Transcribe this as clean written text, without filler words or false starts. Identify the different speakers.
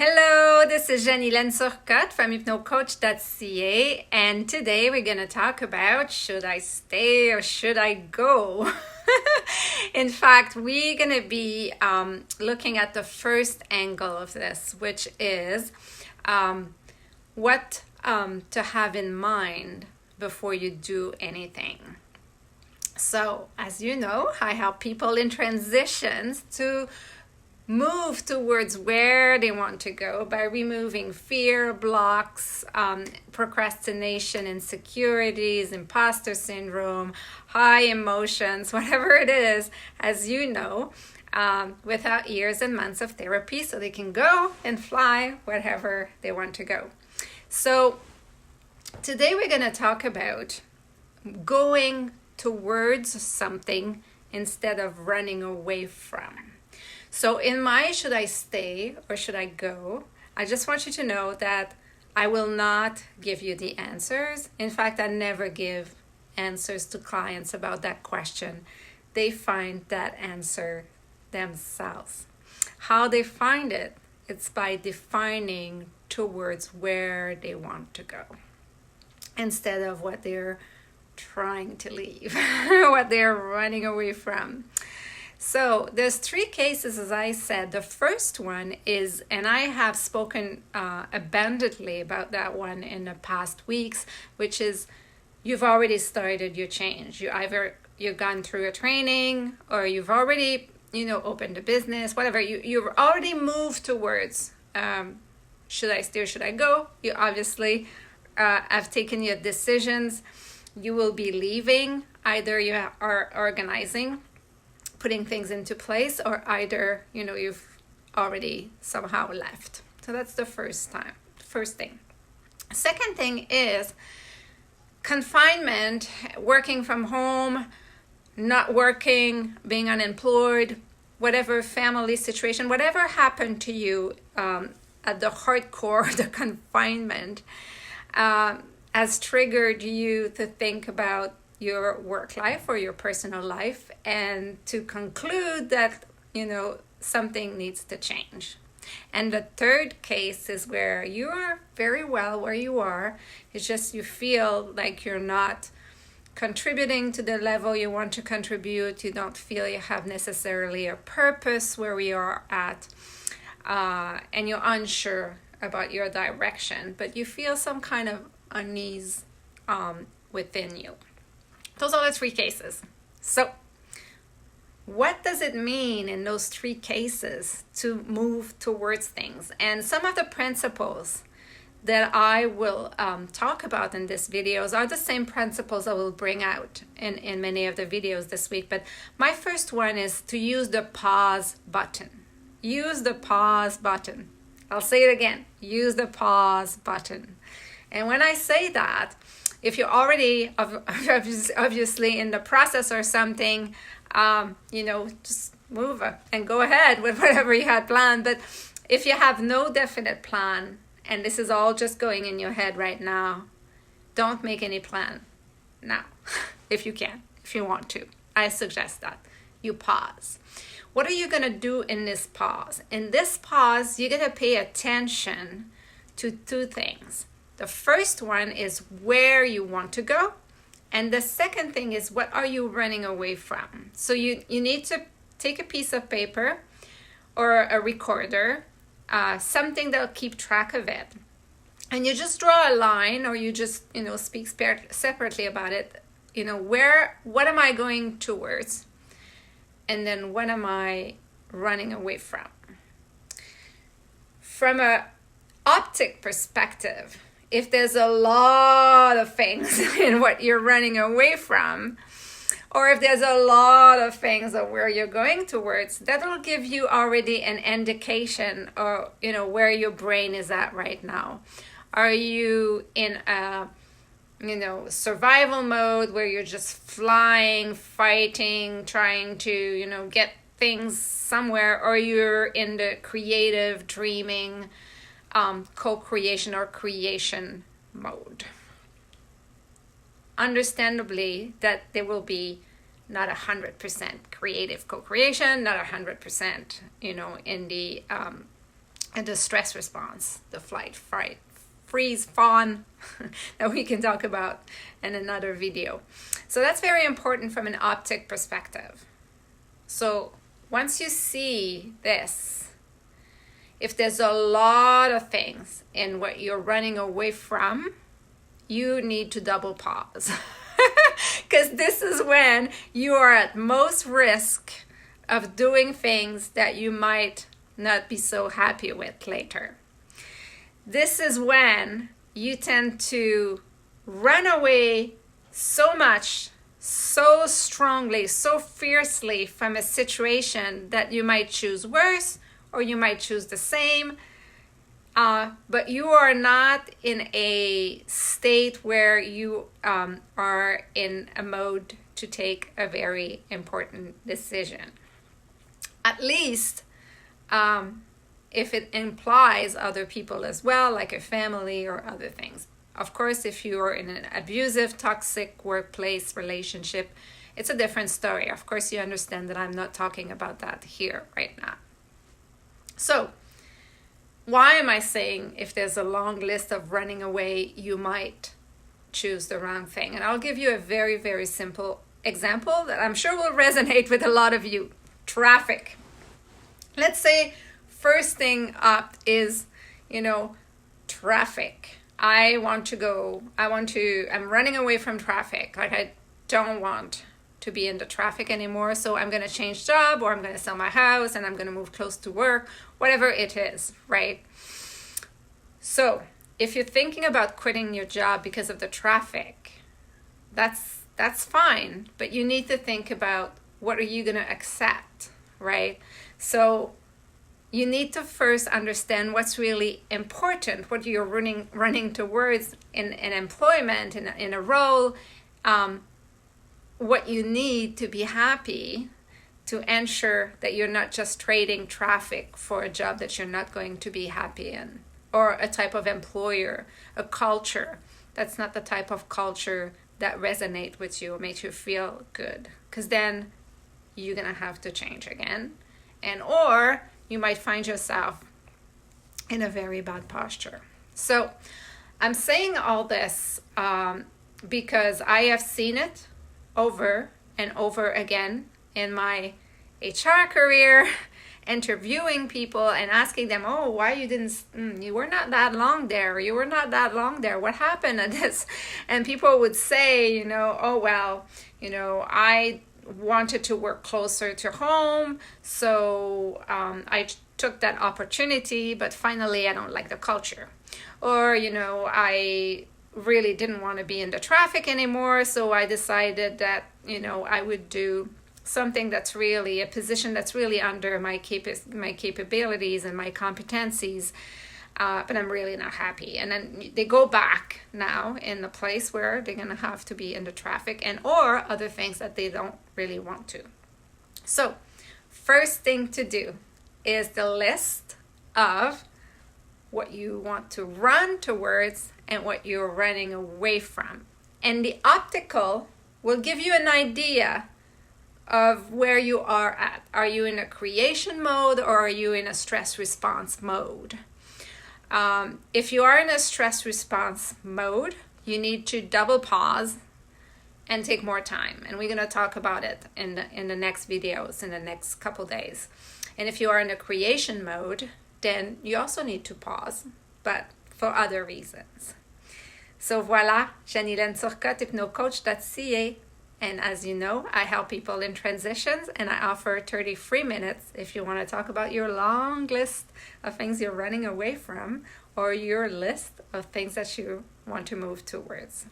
Speaker 1: Hello, this is Jeanne Surcotte from hypnocoach.ca, and today we're going to talk about should I stay or should I go? In fact, we're going to be looking at the first angle of this, which is what to have in mind before you do anything. So, as you know, I help people in transitions to move towards where they want to go by removing fear, blocks, procrastination, insecurities, imposter syndrome, high emotions, whatever it is, as you know, without years and months of therapy, so they can go and fly wherever they want to go. So today we're going to talk about going towards something instead of running away from. So in my should I stay or should I go, I just want you to know that I will not give you the answers. In fact, I never give answers to clients about that question. They find that answer themselves. How they find it, it's by defining towards where they want to go instead of what they're trying to leave, what they're running away from. So there's three cases, as I said. The first one is, and I have spoken abundantly about that one in the past weeks, which is you've already started your change. You've gone through a training, or you've already, opened a business, whatever. You've already moved towards should I stay or should I go? You obviously have taken your decisions. You will be leaving. Either you are organizing, putting things into place, or either you've already somehow left. So that's the first thing. Second thing is confinement, working from home, not working, being unemployed, whatever family situation, whatever happened to you at the hardcore, the confinement has triggered you to think about your work life or your personal life, and to conclude that something needs to change. And the third case is where you are very well where you are. It's just you feel like you're not contributing to the level you want to contribute. You don't feel you have necessarily a purpose where we are at, and you're unsure about your direction, but you feel some kind of unease within you. Those are the three cases. So what does it mean in those three cases to move towards things? And some of the principles that I will talk about in this videos are the same principles I will bring out in many of the videos this week. But my first one is to use the pause button. Use the pause button. I'll say it again. Use the pause button. And when I say that, if you're already obviously in the process or something, just move and go ahead with whatever you had planned. But if you have no definite plan, and this is all just going in your head right now, don't make any plan now. If you can, if you want to, I suggest that you pause. What are you going to do in this pause? In this pause, you're going to pay attention to two things. The first one is where you want to go. And the second thing is, what are you running away from? So you need to take a piece of paper or a recorder, something that'll keep track of it. And you just draw a line, or you just, speak separately about it. What am I going towards? And then what am I running away from? From a optic perspective, if there's a lot of things in what you're running away from, or if there's a lot of things of where you're going towards, that'll give you already an indication of, where your brain is at right now. Are you in a, survival mode where you're just flying, fighting, trying to, get things somewhere, or you're in the creative, dreaming, co-creation or creation mode? Understandably, that there will be not 100% creative co-creation, not 100%, in the and the stress response, the flight, fight, freeze, fawn that we can talk about in another video. So that's very important from an optic perspective. So once you see this, if there's a lot of things in what you're running away from, you need to double pause. Because this is when you are at most risk of doing things that you might not be so happy with later. This is when you tend to run away so much, so strongly, so fiercely from a situation that you might choose worse or you might choose the same. But you are not in a state where you are in a mode to take a very important decision. At least if it implies other people as well, like a family or other things. Of course, if you're in an abusive, toxic workplace relationship, it's a different story. Of course, you understand that I'm not talking about that here right now. So, why am I saying if there's a long list of running away, you might choose the wrong thing? And I'll give you a very, very simple example that I'm sure will resonate with a lot of you. Traffic. Let's say first thing up is, traffic. I'm running away from traffic. Like I don't want to be in the traffic anymore. So I'm going to change job, or I'm going to sell my house and I'm going to move close to work, whatever it is, right? So if you're thinking about quitting your job because of the traffic, that's fine. But you need to think about, what are you going to accept, right? So you need to first understand what's really important, what you're running towards in employment, in a role, what you need to be happy, to ensure that you're not just trading traffic for a job that you're not going to be happy in, or a type of employer, a culture that's not the type of culture that resonates with you or makes you feel good, because then you're gonna have to change again, or you might find yourself in a very bad posture. So I'm saying all this because I have seen it over and over again in my HR career, interviewing people and asking them, oh, why you were not that long there, what happened at this? And people would say, oh, well, I wanted to work closer to home, so I took that opportunity, but finally I don't like the culture. Or, I really didn't want to be in the traffic anymore, so I decided that, I would do something that's really a position that's really under my capabilities and my competencies, but I'm really not happy. And then they go back now in the place where they're going to have to be in the traffic or other things that they don't really want to. So first thing to do is the list of what you want to run towards and what you're running away from. And the optical will give you an idea of where you are at. Are you in a creation mode, or are you in a stress response mode? If you are in a stress response mode, you need to double pause and take more time. And we're going to talk about it in the next videos in the next couple days. And if you are in a creation mode, then you also need to pause, but for other reasons. So voila, Janilène Turcotte, hypnocoach.ca. And as you know, I help people in transitions, and I offer 30 free minutes if you want to talk about your long list of things you're running away from, or your list of things that you want to move towards.